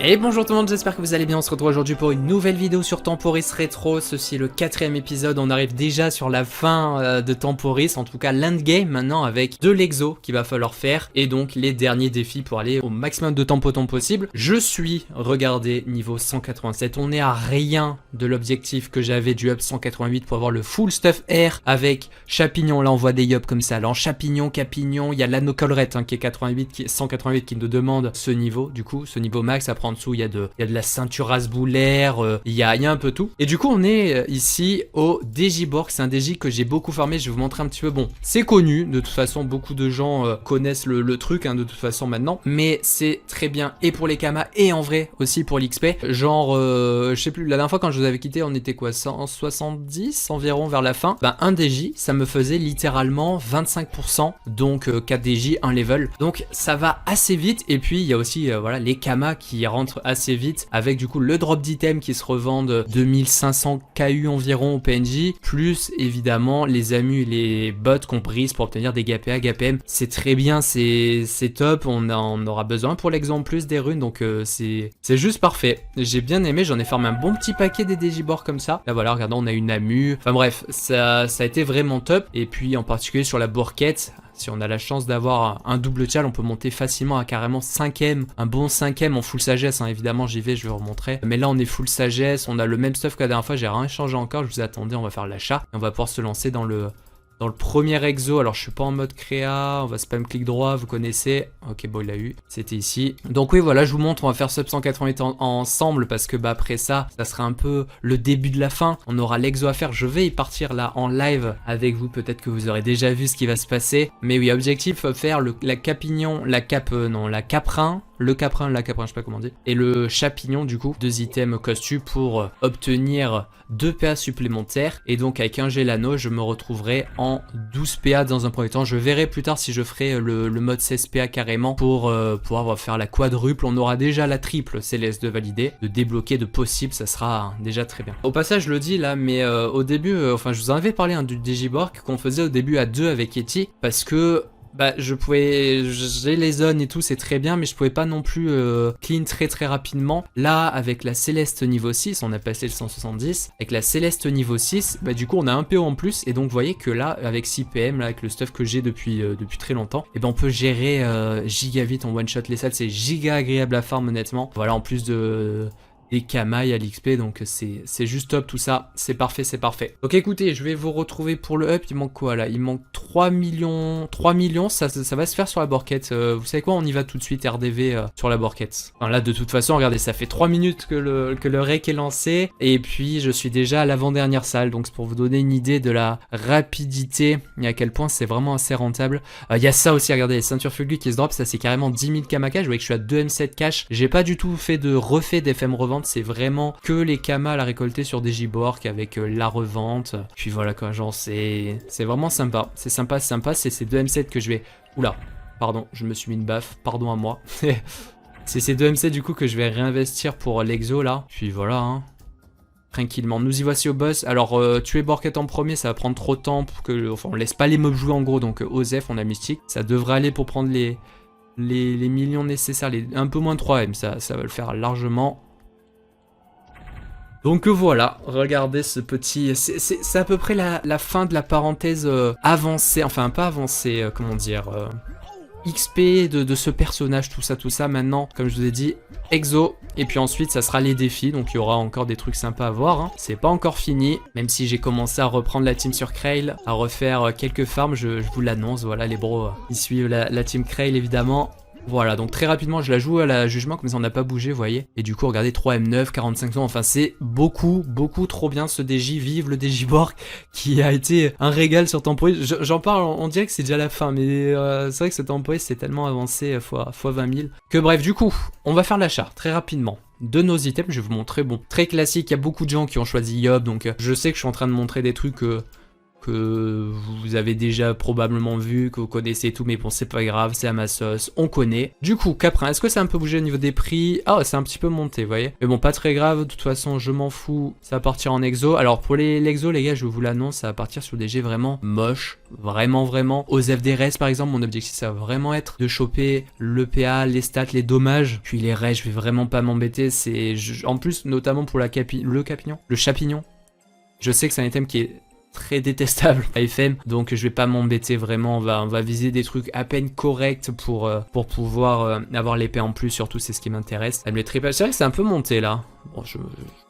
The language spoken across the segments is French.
Et bonjour tout le monde, j'espère que vous allez bien, on se retrouve aujourd'hui pour une nouvelle vidéo sur Temporis Retro. Ceci est le 4ème épisode, on arrive déjà sur la fin de Temporis, en tout cas l'endgame maintenant avec de l'exo qu'il va falloir faire et donc les derniers défis pour aller au maximum de tempo possible. Je suis, regardez, niveau 187, on est à rien de l'objectif que j'avais du up 188 pour avoir le full stuff air avec Chapignon. Là on voit des yobs comme ça, là en Chapignon, Capignon, il y a l'anneau collerette qui est 88, 188 qui nous demande ce niveau, du coup, ce niveau max. Après en dessous il y a de la ceinture rasboulaire, il y a un peu tout. Et du coup on est ici au Digiborg, c'est un DJ que j'ai beaucoup farmé, je vais vous montrer un petit peu. Bon, c'est connu, de toute façon beaucoup de gens connaissent le truc de toute façon maintenant, mais c'est très bien et pour les kamas et en vrai aussi pour l'XP. Genre, je sais plus, la dernière fois quand je vous avais quitté on était quoi, 170 environ vers la fin. Ben un DJ ça me faisait littéralement 25%, donc 4 DJ, 1 level, donc ça va assez vite. Et puis il y a aussi voilà les kamas qui rentrent assez vite avec du coup le drop d'item qui se revendent 2500 KU environ au PNJ, plus évidemment les amus et les bots qu'on brise pour obtenir des GPA, GPM. C'est très bien, c'est top, on aura besoin pour l'exemple plus des runes, donc c'est juste parfait. J'ai bien aimé, j'en ai farmé un bon petit paquet des Digiborg comme ça. Là voilà, regardez, on a une amu, enfin bref, ça a été vraiment top. Et puis en particulier sur la Bourquette, si on a la chance d'avoir un double tchal, on peut monter facilement à carrément 5ème, un bon 5ème en full sagesse, évidemment j'y vais, je vais vous remontrer. Mais là on est full sagesse, on a le même stuff que la dernière fois, j'ai rien changé encore, je vous attendais, on va faire l'achat. Et on va pouvoir se lancer dans le premier exo. Alors je suis pas en mode créa, on va spam clic droit, vous connaissez. Ok, bon il l'a eu, c'était ici. Donc oui voilà, je vous montre, on va faire sub 188 ensemble parce que bah après ça sera un peu le début de la fin. On aura l'exo à faire, je vais y partir là en live avec vous, peut-être que vous aurez déjà vu ce qui va se passer. Mais oui, objectif, faire la capignon, la caprin, le caprin, je sais pas comment dire, et le chapignon du coup, 2 items costu pour obtenir 2 PA supplémentaires. Et donc avec un Gélano, je me retrouverai en 12 PA dans un premier temps. Je verrai plus tard si je ferai le mode 16 PA carrément pour pouvoir faire la quadruple. On aura déjà la triple Céleste de valider, de débloquer de possible, ça sera déjà très bien. Au passage, je le dis là, mais au début, enfin je vous en avais parlé du Digiborg qu'on faisait au début à 2 avec Yeti, parce que bah j'ai les zones et tout, c'est très bien, mais je pouvais pas non plus clean très rapidement. Là avec la Céleste niveau 6, on a passé le 170, avec la Céleste niveau 6, bah du coup on a un PO en plus. Et donc vous voyez que là avec 6 PM, là avec le stuff que j'ai depuis très longtemps, et ben on peut gérer giga vite, on one shot les salles, c'est giga agréable à farm honnêtement. Voilà, en plus des Kamaï à l'XP, donc c'est juste top tout ça, c'est parfait, c'est parfait. Donc écoutez, je vais vous retrouver pour le up. Il manque quoi là? Il manque 3 millions, ça va se faire sur la Bourquette. Vous savez quoi, on y va tout de suite RDV sur la Bourquette. Enfin, là de toute façon, regardez, ça fait 3 minutes que le rec est lancé, et puis je suis déjà à l'avant-dernière salle, donc c'est pour vous donner une idée de la rapidité et à quel point c'est vraiment assez rentable. Il y a ça aussi, regardez, les ceintures Fulgu qui se drop, ça c'est carrément 10 000 Kama cash. Vous voyez que je suis à 2 M7 cash, j'ai pas du tout fait de refait d'FM revente. C'est vraiment que les kamas à récolter sur des Digiborg avec la revente. Puis voilà quoi, genre c'est vraiment sympa. C'est sympa, c'est ces 2 M7 que je vais... Oula, pardon, je me suis mis une baffe, pardon à moi. C'est ces 2 M7 du coup que je vais réinvestir pour l'exo là. Puis voilà, tranquillement, nous y voici au boss. Alors tuer Bourquette en premier, ça va prendre trop de temps pour que... Enfin on laisse pas les mobs jouer en gros, donc Osef, on a Mystique. Ça devrait aller pour prendre les millions nécessaires, un peu moins de 3 M, ça va le faire largement. Donc voilà, regardez ce petit... C'est à peu près la fin de la parenthèse avancée, enfin pas avancée, comment dire... XP de ce personnage, tout ça. Maintenant, comme je vous ai dit, exo, et puis ensuite ça sera les défis, donc il y aura encore des trucs sympas à voir. C'est pas encore fini, même si j'ai commencé à reprendre la team sur Krail, à refaire quelques farms, je vous l'annonce, voilà les bros, ils suivent la team Krail évidemment. Voilà, donc très rapidement je la joue à la jugement, comme ça on n'a pas bougé, vous voyez. Et du coup regardez, 3M9, 45 secondes, enfin c'est beaucoup trop bien ce DJ. Vive le Digiborg qui a été un régal sur Temporis. J'en parle, on dirait que c'est déjà la fin, mais c'est vrai que ce Temporis c'est tellement avancé fois 20 000. Que bref, du coup, on va faire l'achat très rapidement de nos items. Je vais vous montrer, bon, très classique, il y a beaucoup de gens qui ont choisi Yob, donc je sais que je suis en train de montrer des trucs... que vous avez déjà probablement vu, que vous connaissez tout, mais bon, c'est pas grave, c'est à ma sauce, on connaît. Du coup, Caprin, est-ce que ça a un peu bougé au niveau des prix? Ah, c'est un petit peu monté, vous voyez. Mais bon, pas très grave, de toute façon, je m'en fous, ça va partir en exo. Alors, pour l'exo, les gars, je vous l'annonce, ça va partir sur des jets vraiment moches, vraiment. Aux FDRS, par exemple, mon objectif, ça va vraiment être de choper le PA, les stats, les dommages, puis les raids, je vais vraiment pas m'embêter, en plus, notamment pour le chapignon. Je sais que c'est un item qui est très détestable à FM, donc je vais pas m'embêter vraiment, on va viser des trucs à peine corrects pour pouvoir avoir l'épée en plus, surtout c'est ce qui m'intéresse. Elle me c'est vrai que c'est un peu monté là, bon je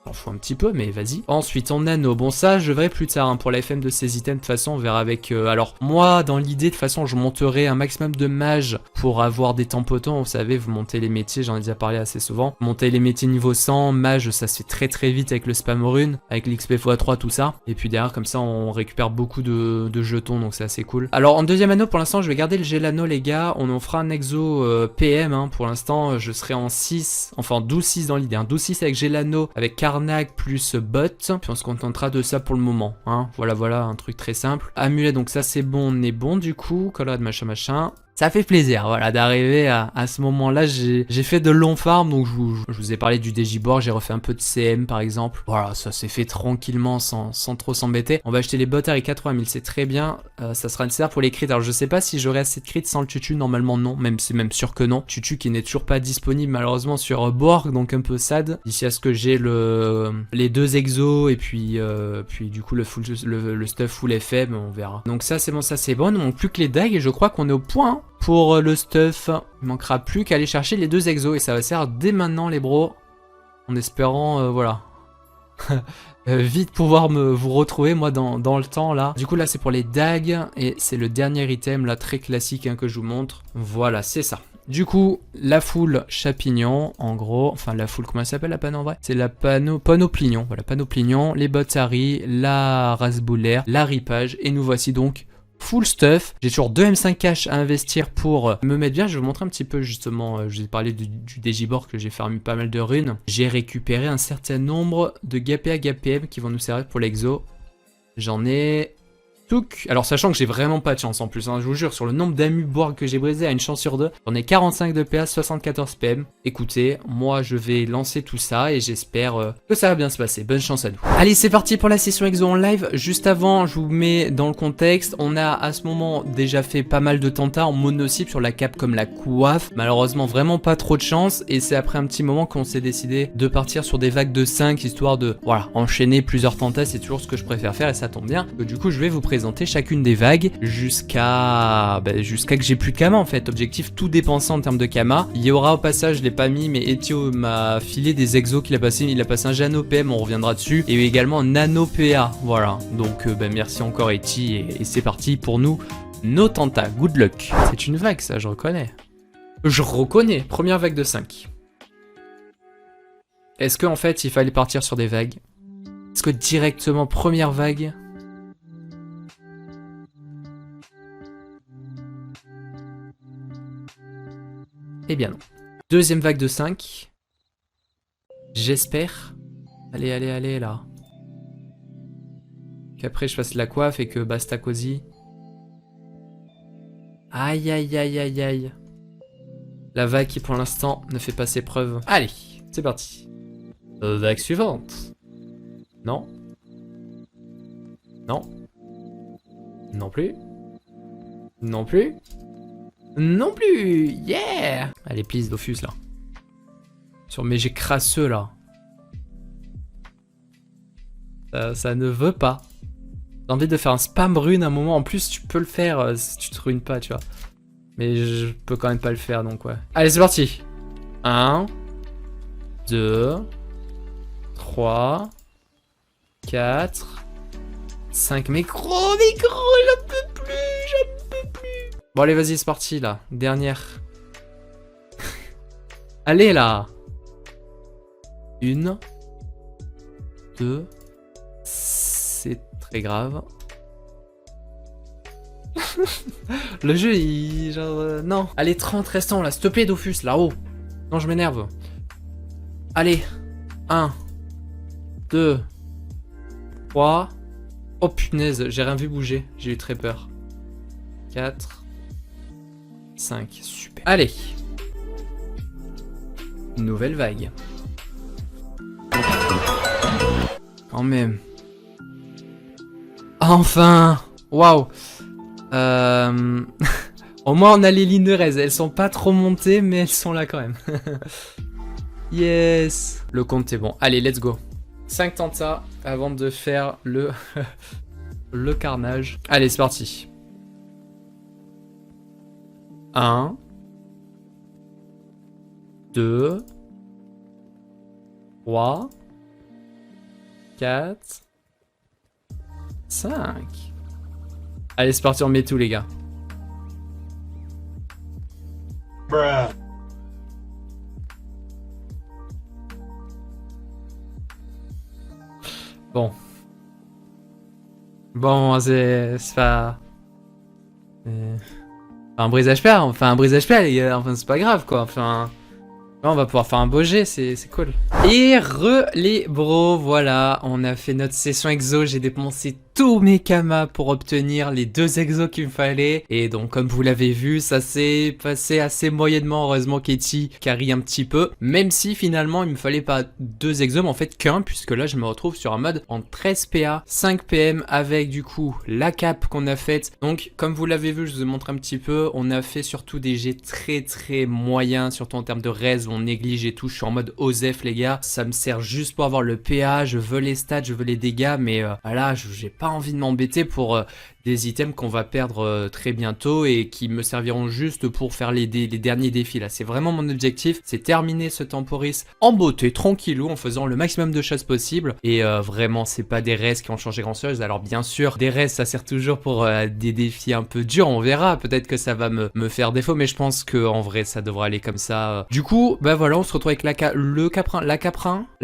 m'en fous un petit peu mais vas-y. Ensuite en nano, bon ça je verrai plus tard hein, pour la FM de ces items, de toute façon on verra avec, alors moi dans l'idée de toute façon je monterai un maximum de mages pour avoir des temps potents, vous savez vous montez les métiers, j'en ai déjà parlé assez souvent, monter les métiers niveau 100, mage ça se fait très vite avec le spam rune, avec l'XP x3 tout ça, et puis derrière comme ça on récupère beaucoup de jetons donc c'est assez cool. Alors en deuxième anneau pour l'instant je vais garder le Gelano les gars, on en fera un exo PM hein, pour l'instant je serai en 6, enfin 12-6 dans l'idée, hein, 12-6 avec Gelano, avec Karnak plus bot, puis on se contentera de ça pour le moment, hein. Voilà, un truc très simple. Amulet, donc ça c'est bon, on est bon du coup, collade machin. Ça fait plaisir, voilà, d'arriver à ce moment-là. J'ai fait de longs farms, donc je vous ai parlé du Digiboard, j'ai refait un peu de CM par exemple. Voilà, ça s'est fait tranquillement, sans trop s'embêter. On va acheter les bots à 80 000, c'est très bien. Ça sera nécessaire pour les crits. Alors je sais pas si j'aurai assez de crits sans le tutu, normalement non, c'est même sûr que non. Tutu qui n'est toujours pas disponible malheureusement sur Borg, donc un peu sad. D'ici à ce que j'ai les 2 exos et puis du coup le stuff full FM, on verra. Donc ça c'est bon, il ne manque plus que les dagues et je crois qu'on est au point. Hein. Pour le stuff, il manquera plus qu'à aller chercher les 2 exos et ça va se faire dès maintenant les bros. En espérant, voilà. Vite pouvoir vous retrouver moi dans le temps là. Du coup là c'est pour les dagues et c'est le dernier item là très classique hein, que je vous montre. Voilà c'est ça. Du coup la foule chapignon en gros, enfin la foule comment elle s'appelle la panneau en vrai? C'est la panoplignon, voilà panoplignon, les bottari, la rasboulaire, la ripage et nous voici donc full stuff. J'ai toujours 2 M5 cash à investir pour me mettre bien. Je vais vous montrer un petit peu justement, je vous ai parlé du Digiboard que j'ai farmé pas mal de runes. J'ai récupéré un certain nombre de GPA GPM qui vont nous servir pour l'exo. J'en ai... Alors sachant que j'ai vraiment pas de chance en plus, hein, je vous jure, sur le nombre d'amus Borg que j'ai brisé à une chance sur 2, j'en ai 45 de PA, 74 PM. Écoutez, moi je vais lancer tout ça et j'espère que ça va bien se passer. Bonne chance à nous. Allez, c'est parti pour la session exo en live. Juste avant, je vous mets dans le contexte, on a à ce moment déjà fait pas mal de tentats en mono-cible sur la cape comme la coiffe. Malheureusement, vraiment pas trop de chance et c'est après un petit moment qu'on s'est décidé de partir sur des vagues de 5 histoire de, voilà, enchaîner plusieurs tentats, c'est toujours ce que je préfère faire et ça tombe bien. Du coup, je vais vous présenter chacune des vagues jusqu'à que j'ai plus de Kama en fait. Objectif tout dépenser en termes de Kama. Il y aura au passage, je l'ai pas mis, mais Etio m'a filé des exos qu'il a passé. Il a passé un Jano PM, on reviendra dessus. Et également un Nano PA. Voilà. Donc merci encore Eti et c'est parti pour nous. Nos tentats. Good luck. C'est une vague ça, je reconnais. Je reconnais. Première vague de 5. Est-ce qu'en fait il fallait partir sur des vagues? Est-ce que directement première vague? Eh bien non. Deuxième vague de 5. J'espère. Allez là. Qu'après je fasse la coiffe et que basta cosy. Aïe. La vague qui pour l'instant ne fait pas ses preuves. Allez, c'est parti. Vague suivante. Non. Non. Non plus. Non plus. Non plus. Yeah. Allez, please, Dofus, là. Sur mes jets crasseux, là. Ça ne veut pas. J'ai envie de faire un spam rune à un moment. En plus, tu peux le faire si tu te runes pas, tu vois. Mais je peux quand même pas le faire, donc ouais. Allez, c'est parti. 1, 2, 3, 4, 5. Mais gros, j'en peux plus. Bon allez vas-y c'est parti là, dernière. Allez là. 1, 2, c'est très grave. Le jeu il genre non. Allez 30 restants là, s'il te plaît Dofus là-haut. Non je m'énerve. Allez. 1, 2, 3, Oh punaise, j'ai rien vu bouger. J'ai eu très peur. 4, 5, super. Allez. Nouvelle vague. Quand même. Enfin. Waouh. Au moins on a les lignes de raise. Elles sont pas trop montées, mais elles sont là quand même. Yes. Le compte est bon. Allez, let's go. 5 tentas avant de faire le... le carnage. Allez, c'est parti. 1, 2, 3, 4, 5. Allez, c'est parti, on met tout, les gars. Bruh. Bon. Bon, c'est pas... un brisage père, enfin un brisage père, les gars, enfin c'est pas grave quoi, enfin... Là, on va pouvoir faire un beau jet, c'est cool. Et les bros, voilà, on a fait notre session exo, j'ai dépensé tous mes kamas pour obtenir les 2 exos qu'il me fallait. Et donc, comme vous l'avez vu, ça s'est passé assez moyennement. Heureusement, Katie carry un petit peu. Même si, finalement, il me fallait pas 2 exos, mais en fait qu'un, puisque là, je me retrouve sur un mode en 13 PA, 5 PM, avec du coup, la cape qu'on a faite. Donc, comme vous l'avez vu, je vous ai montré un petit peu, on a fait surtout des jets très moyens, surtout en termes de res, on néglige et tout. Je suis en mode OSEF, les gars. Ça me sert juste pour avoir le PA, je veux les stats, je veux les dégâts, mais voilà, j'ai pas envie de m'embêter pour des items qu'on va perdre très bientôt et qui me serviront juste pour faire les derniers défis là. C'est vraiment mon objectif, c'est terminer ce temporis en beauté, tranquillou, en faisant le maximum de choses possibles. Et vraiment, c'est pas des restes qui ont changé grand chose. Alors bien sûr, des restes ça sert toujours pour des défis un peu durs, on verra. Peut-être que ça va me faire défaut, mais je pense que en vrai ça devrait aller comme ça. Du coup, bah voilà, on se retrouve avec la caprin,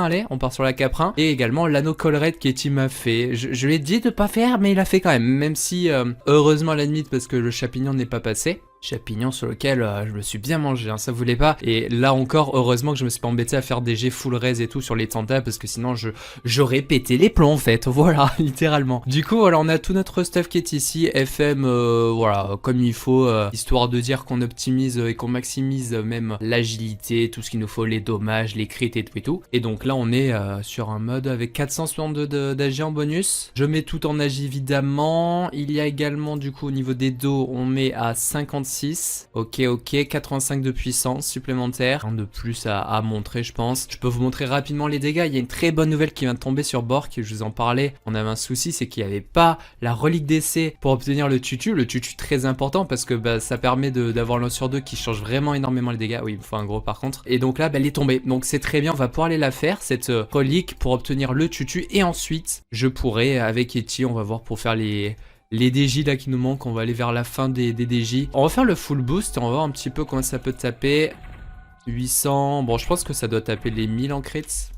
allez, on part sur la caprin. Et également l'anneau collerette qu'Eti m'a fait. Je lui ai dit de pas faire, mais il a fait quand même si heureusement à la limite parce que le champignon n'est pas passé. Champignon sur lequel je me suis bien mangé, hein, ça voulait pas. Et là encore, heureusement que je me suis pas embêté à faire des jets full res et tout sur les tentas parce que sinon j'aurais pété les plombs en fait, voilà, littéralement. Du coup, voilà, on a tout notre stuff qui est ici, FM, voilà, comme il faut, histoire de dire qu'on optimise et qu'on maximise même l'agilité, tout ce qu'il nous faut, les dommages, les crits et tout et tout. Et donc là, on est sur un mode avec 462 d'AG en bonus. Je mets tout en AG évidemment. Il y a également du coup au niveau des dos, on met à 56. Ok, 85 de puissance supplémentaire. Un de plus à montrer, je pense. Je peux vous montrer rapidement les dégâts. Il y a une très bonne nouvelle qui vient de tomber sur Bork. Je vous en parlais. On avait un souci, c'est qu'il n'y avait pas la relique d'essai pour obtenir le tutu. Le tutu très important parce que bah, ça permet d'avoir l'un sur deux qui change vraiment énormément les dégâts. Oui, il me faut un gros par contre. Et donc là, bah, elle est tombée. Donc c'est très bien. On va pouvoir aller la faire, cette relique, pour obtenir le tutu. Et ensuite, je pourrai, avec Eti, on va voir pour faire les DJ là qui nous manquent, on va aller vers la fin des DJ. On va faire le full boost et on va voir un petit peu comment ça peut taper. 800, bon je pense que ça doit taper les 1000 en crits.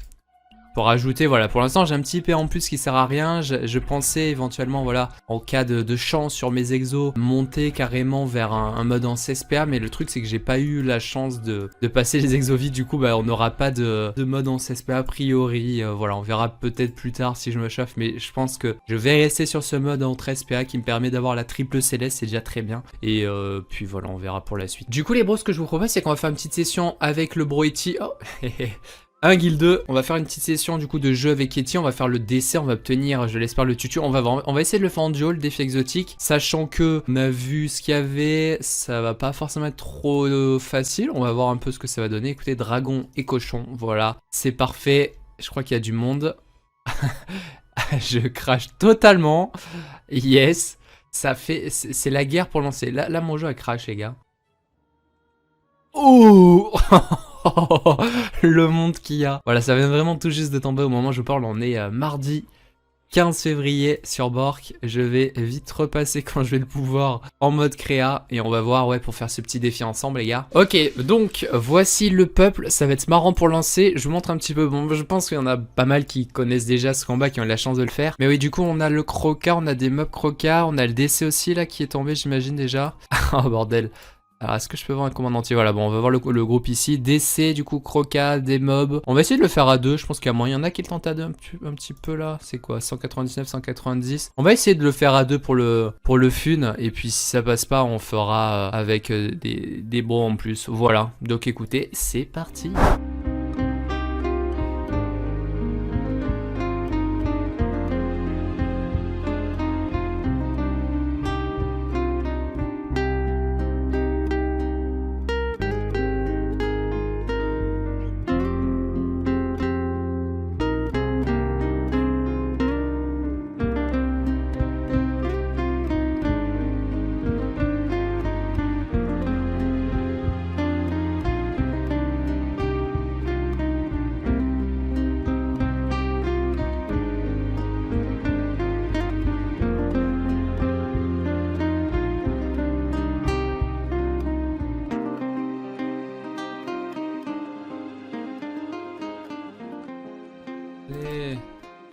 Pour rajouter, voilà, pour l'instant j'ai un petit PA en plus qui sert à rien. Je pensais éventuellement, voilà, en cas de chance sur mes exos, monter carrément vers un mode en 16 PA. Mais le truc c'est que j'ai pas eu la chance de passer les exos vides. Du coup, bah, on n'aura pas de mode en 16 PA a priori. Voilà, on verra peut-être plus tard si je me chauffe. Mais je pense que je vais rester sur ce mode en 13 PA qui me permet d'avoir la triple céleste. C'est déjà très bien. Et puis voilà, on verra pour la suite. Du coup les bros, ce que je vous propose c'est qu'on va faire une petite session avec le bro Eti. Oh, un guild 2, on va faire une petite session du coup de jeu avec Eti, on va faire le décès, on va obtenir, je l'espère, le tutu, on va essayer de le faire en duo, le défi exotique, sachant que on a vu ce qu'il y avait, ça va pas forcément être trop facile, on va voir un peu ce que ça va donner. Écoutez, dragon et cochon, voilà, c'est parfait, je crois qu'il y a du monde, je crache totalement, yes, ça fait, c'est la guerre pour lancer, là mon jeu a crash les gars. Oh le monde qu'il y a. Voilà, ça vient vraiment tout juste de tomber au moment où je parle. On est mardi 15 février sur Bork. Je vais vite repasser quand je vais le pouvoir en mode créa. Et on va voir, ouais, pour faire ce petit défi ensemble, les gars. Ok, donc voici le peuple. Ça va être marrant pour lancer. Je vous montre un petit peu. Bon, je pense qu'il y en a pas mal qui connaissent déjà ce combat, qui ont eu la chance de le faire. Mais oui, du coup, on a le croca, on a des mobs croca, on a le DC aussi, là, qui est tombé, j'imagine déjà. Oh, bordel. Alors, est-ce que je peux voir un commande entier? Voilà, bon, on va voir le groupe ici. DC, du coup, Croca, des mobs. On va essayer de le faire à deux. Je pense qu'il y a moyen. Il y en a qui le tentent à deux un petit peu là. C'est quoi? 199, 190. On va essayer de le faire à deux pour le fun. Et puis, si ça passe pas, on fera avec des bons en plus. Voilà. Donc, écoutez, c'est parti.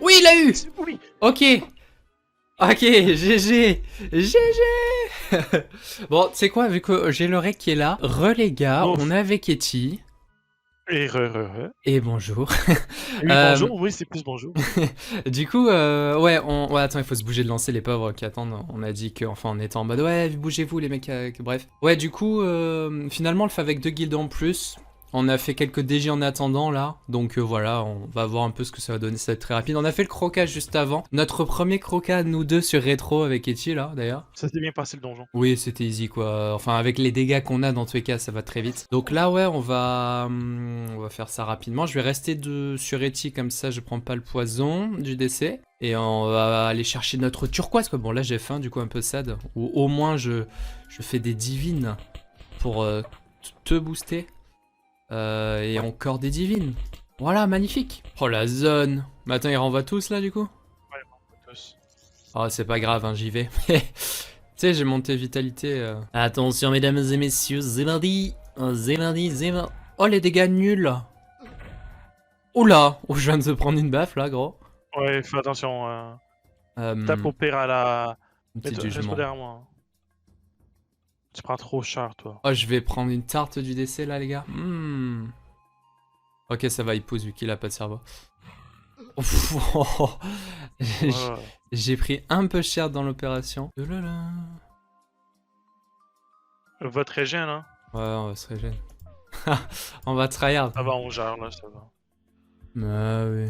Oui, il l'a eu! Oui. Ok! Ok, GG! GG! Bon, tu sais quoi, vu que j'ai le rec qui est là, les gars, Ouf. on est avec Eti. Et Et bonjour. Oui, bonjour, oui, c'est plus bonjour. Du coup, ouais, ouais, attends, il faut se bouger de lancer les pauvres qui attendent. On a dit que, enfin, on était en mode, ouais, bougez-vous les mecs, bref. Ouais, du coup, finalement, on le fait avec 2 guildes en plus. On a fait quelques DG en attendant là, donc voilà, on va voir un peu ce que ça va donner, ça va être très rapide. On a fait le croca juste avant, notre premier croca nous deux sur rétro avec Eti là d'ailleurs. Ça s'est bien passé le donjon. Oui, c'était easy quoi, enfin avec les dégâts qu'on a dans tous les cas ça va très vite. Donc là ouais, on va faire ça rapidement, je vais rester sur Eti comme ça je prends pas le poison du décès. Et on va aller chercher notre turquoise quoi, bon là j'ai faim du coup un peu sad, ou au moins je fais des divines pour te booster. Et encore des divines. Voilà, magnifique. Oh la zone. Mais attends, ils renvoient tous là du coup? Ouais, on peut tous. Oh, c'est pas grave, hein, j'y vais. Tu sais, j'ai monté vitalité. Attention, mesdames et messieurs, c'est mardi. C'est mardi, c'est mardi. Oh, les dégâts nuls. Oula. Oh, je viens de se prendre une baffe là, gros. Ouais, fais attention. Tape au pire à la. Petit Reste jugement. derrière moi. Tu prends trop cher, toi. Oh, je vais prendre une tarte du décès là, les gars. Ok, ça va, il pose vu qu'il a pas de cerveau. J'ai pris un peu cher dans l'opération. Votre régène, hein? Ouais, on va se régénérer. On va tryhard. Ça va, on gère, là, ça va. Ah oui.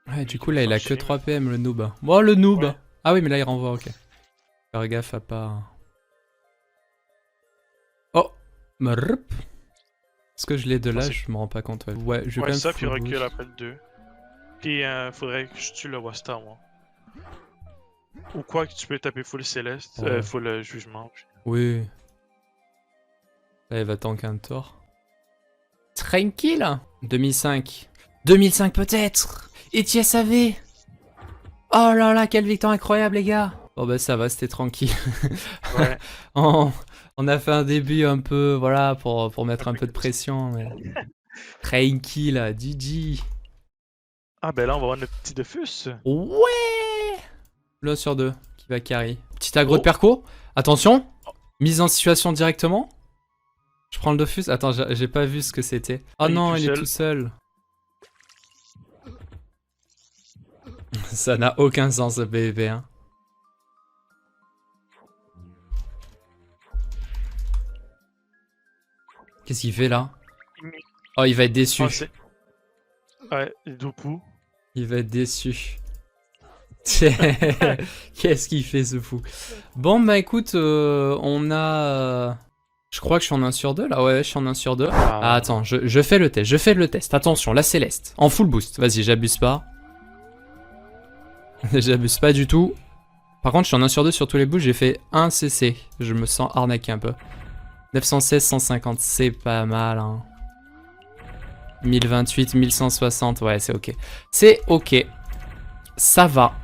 Ouais, du coup, là, il a que 3 PM, le noob. Bon, le noob. Ouais. Ah oui, mais là, il renvoie, ok. Faire gaffe à pas... Oh. Est-ce que je l'ai de là? Je me rends pas compte. Ouais, je vais Ouais, quand même ça, puis full recule boost. après le 2. Puis, faudrait que je tue le Wasta, moi. Ou quoi que tu peux taper full céleste, Ouais. full jugement. Oui. Là, il va tanker un tour. Tranquille. 2005. 2005 peut-être. Et tu savais. Oh là là, quelle victoire incroyable, les gars. Bon bah ça va, c'était tranquille. Ouais. On a fait un début un peu, voilà, pour mettre un peu de pression. Mais... tranquille, GG. Ah ben là, on va voir notre petit Defus. Ouais. L'un sur 2 qui va carry. Petit aggro de perco. Attention. Mise en situation directement. Je prends le Dofus. Attends, j'ai pas vu ce que c'était. Oh non, il est tout seul. Ça n'a aucun sens ce PvP, hein. Qu'est-ce qu'il fait là? Oh, il va être déçu. Oh, ouais, Doku. Il va être déçu. Qu'est-ce qu'il fait ce fou? Bon bah écoute, on a... Je crois que je suis en 1 sur 2 là, ouais, je suis en 1 sur 2. Ah, attends, je fais le test, attention, la Céleste. En full boost, vas-y, j'abuse pas. J'abuse pas du tout. Par contre, je suis en 1 sur 2 sur tous les boosts, j'ai fait 1 CC. Je me sens arnaqué un peu. 916, 150, c'est pas mal, hein. 1028, 1160, ouais, c'est ok. C'est ok. Ça va.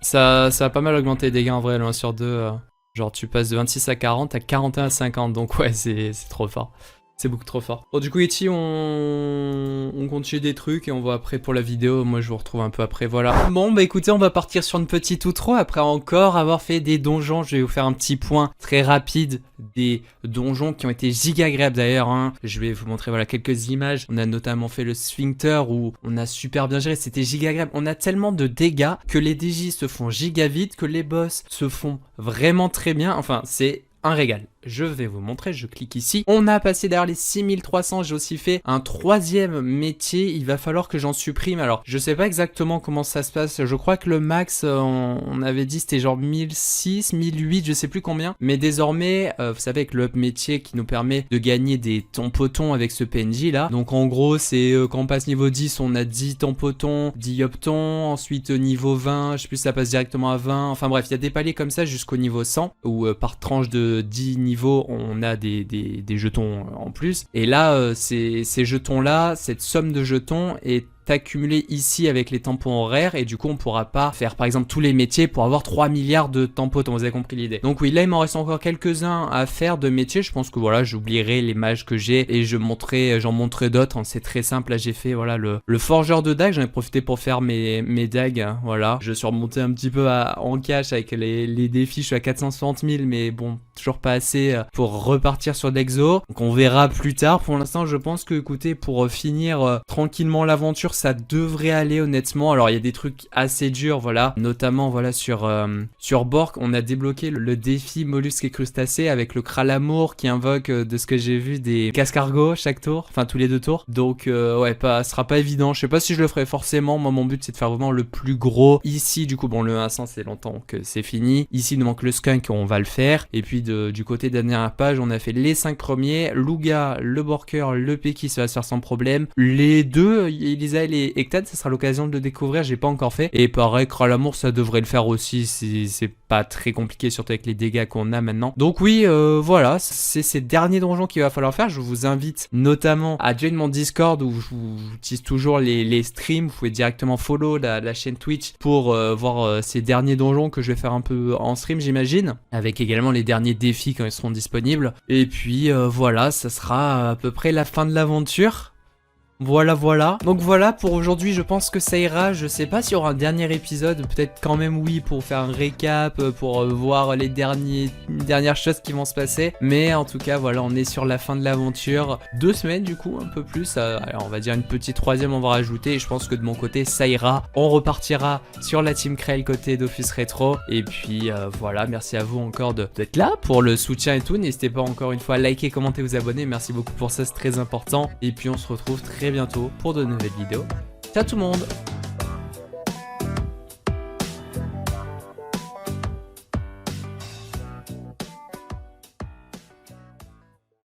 Ça a pas mal augmenté les dégâts en vrai, le 1 sur 2. Genre, tu passes de 26 à 40 à 41 à 50, donc ouais, c'est trop fort. C'est beaucoup trop fort. Bon, du coup, Eti, on continue des trucs et on voit après pour la vidéo. Moi, je vous retrouve un peu après, voilà. Bon, bah écoutez, on va partir sur une petite outro. Après encore avoir fait des donjons, je vais vous faire un petit point très rapide des donjons qui ont été giga agréables d'ailleurs. Hein. Je vais vous montrer voilà quelques images. On a notamment fait le Sphincter où on a super bien géré. C'était giga agréable. On a tellement de dégâts que les DJ se font giga vite, que les boss se font vraiment très bien. Enfin, c'est un régal. Je vais vous montrer, je clique ici. On a passé derrière les 6300, j'ai aussi fait un troisième métier. Il va falloir que j'en supprime. Alors, je sais pas exactement comment ça se passe. Je crois que le max, on avait dit c'était genre 1006, 1008, je sais plus combien. Mais désormais, vous savez, avec le up métier qui nous permet de gagner des tampotons avec ce PNJ là. Donc en gros, c'est quand on passe niveau 10, on a 10 tampotons, 10 optons. Ensuite, niveau 20, je sais plus si ça passe directement à 20. Enfin bref, il y a des paliers comme ça jusqu'au niveau 100. Où par tranche de 10 niveaux, on a des jetons en plus. Et là, ces jetons là, cette somme de jetons est accumulé ici avec les tampons horaires et du coup on pourra pas faire par exemple tous les métiers pour avoir 3 milliards de tampotons, vous avez compris l'idée. Donc oui, là il m'en reste encore quelques-uns à faire de métiers. Je pense que voilà, j'oublierai les mages que j'ai et j'en montrerai d'autres. Hein. C'est très simple, là j'ai fait voilà le forgeur de dagues, j'en ai profité pour faire mes dagues, hein, voilà. Je suis remonté un petit peu en cash avec les défis, je suis à 460 000 mais bon, toujours pas assez pour repartir sur d'exo. Donc on verra plus tard. Pour l'instant je pense que écoutez, pour finir tranquillement l'aventure, ça devrait aller honnêtement. Alors il y a des trucs assez durs, voilà, notamment voilà sur Bork, on a débloqué le défi mollusques et crustacés avec le Kralamour qui invoque de ce que j'ai vu des cascargots chaque tour, enfin tous les 2 tours. Donc ouais, ce sera pas évident. Je sais pas si je le ferai forcément. Moi mon but c'est de faire vraiment le plus gros. Ici du coup bon, le 100 c'est longtemps que c'est fini. Ici il nous manque le skunk, on va le faire. Et puis du côté de la dernière page, on a fait les 5 premiers, Luga, le Borker, le Peki, ça va se faire sans problème. Les 2, Elisa et Ectad, ça sera l'occasion de le découvrir, j'ai pas encore fait. Et pareil, Kralamour, ça devrait le faire aussi, c'est pas très compliqué, surtout avec les dégâts qu'on a maintenant. Donc oui, voilà, c'est ces derniers donjons qu'il va falloir faire. Je vous invite notamment à joindre mon Discord où je vous utilise toujours les streams. Vous pouvez directement follow la chaîne Twitch pour voir ces derniers donjons que je vais faire un peu en stream, j'imagine. Avec également les derniers défis quand ils seront disponibles. Et puis voilà, ça sera à peu près la fin de l'aventure. Voilà. Donc voilà, pour aujourd'hui, je pense que ça ira. Je sais pas s'il y aura un dernier épisode, peut-être quand même oui, pour faire un récap, pour voir les dernières choses qui vont se passer. Mais en tout cas, voilà, on est sur la fin de l'aventure. 2 semaines du coup, un peu plus. Alors, on va dire une petite troisième, on va rajouter. Et je pense que de mon côté, ça ira. On repartira sur la Team Krell côté Dofus Retro. Et puis voilà, merci à vous encore d'être là pour le soutien et tout. N'hésitez pas encore une fois à liker, commenter, vous abonner. Merci beaucoup pour ça, c'est très important. Et puis on se retrouve très bientôt pour de nouvelles vidéos. Ciao tout le monde!